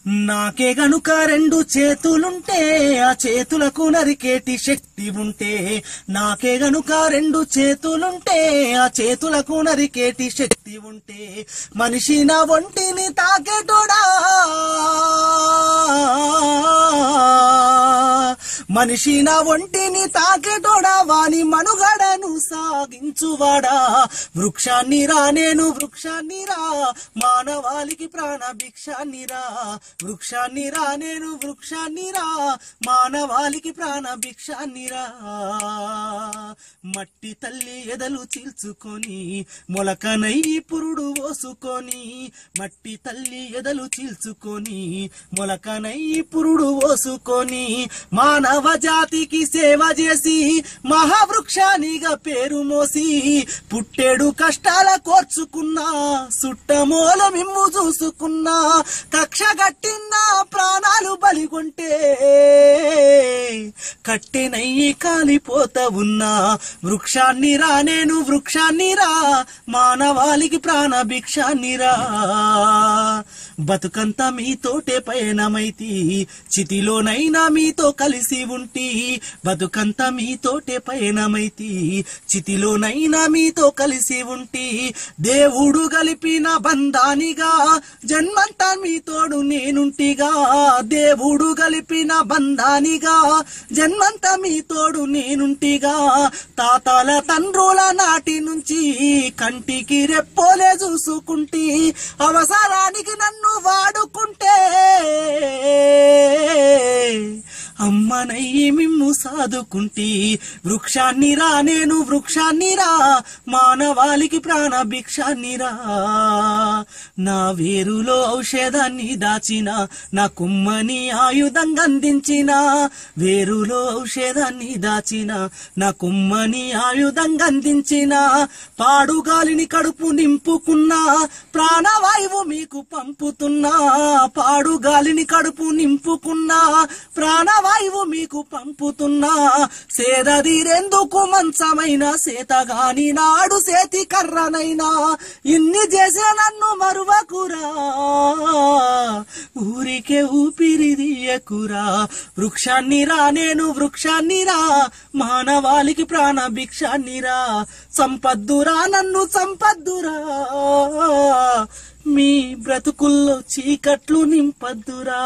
నాకే గనుక రెండు చేతులుంటే ఆ చేతులకు నరికేటి శక్తి ఉంటే, నాకే గనుక రెండు చేతులుంటే ఆ చేతులకు నరికేటి శక్తి ఉంటే, మనిషి నా ఒంటిని తాకేటోడా, మనిషి నా ఒంటిని తాకేటోడా, వాని మనుగడను సాగించువాడా. వృక్షాన్ని రా నేను వృక్షాన్ని రా, మానవాళికి ప్రాణ భిక్షాన్ని రా. వృక్షాన్ని రా నేను వృక్షాన్ని రా, మానవాళికి ప్రాణ భిక్షాన్ని రా. మట్టి తల్లి ఎదలు చీల్చుకొని మొలకనై పురుడు పోసుకొని, మట్టి తల్లి ఎదలు చీల్చుకొని మొలకనై పురుడు పోసుకొని, మానవ జాతికి సేవ చేసి మహావృక్షానిగా పేరు మోసి, పుట్టేడు కష్టాల కోర్చుకున్నా సుట్టమూల మిమ్ము చూసుకున్నా, కక్ష గట్టిన ప్రాణాలు బలిగొంటే కట్టెనయ్యి కాలిపోతా ఉన్నా. వృక్షాన్ని రా నేను వృక్షాన్ని రా, మానవాళికి ప్రాణ భిక్షాన్ని రా. బతుకంతా మీతోటే పయనమైతి, చితిలోనైనా మీతో కలిసి ఉంటి. బతుకంతా మీతోటే పయనమైతి, చితిలోనైనా మీతో కలిసి ఉంటి. దేవుడు గలిపిన బంధానిగా జన్మంతా మీతోడు నేనుంటిగా. దేవుడు గలిపిన బంధానిగా జన్మంతా మీతోడు నేనుంటిగా. తాతాల తండ్రుల నాటి నుంచి కంటికి రెప్పోలే చూసుకుంటి, అవసరానికి నన్ను వాడుకుంటే అమ్మనయ్యి మిమ్ము సాదుకుంటి. వృక్షాన్ని రా నేను వృక్షాన్ని రా, మానవాళికి ప్రాణ భిక్షాన్ని రా. నా వేరులో ఔషధాన్ని దాచిన, నా కుమ్మని ఆయుధంగా అందించిన. వేరులో ఔషధాన్ని దాచిన, నా కుమ్మని ఆయుధంగా అందించిన. పాడుగాలిని కడుపు నింపుకున్నా, ప్రాణవాయువు మీకు పంపుతున్నా. పాడుగాలిని కడుపు నింపుకున్నా, ప్రాణవాయువు మీకు పంపుతున్నా. సేదదీరెందుకు మంచమైన సేతగాని నాడు సేతి కర్రనైనా, ఇన్ని చేసే నన్ను మరువకురా, ఊరికే ఊపిరిదియకురా. వృక్షాన్ని రా నేను వృక్షాన్ని రా, మానవాళికి ప్రాణ భిక్షాన్ని రా. సంపద్దురా నన్ను సంపద్దురా, మీ బ్రతుకుల్లో చీకట్లు నింపద్దురా.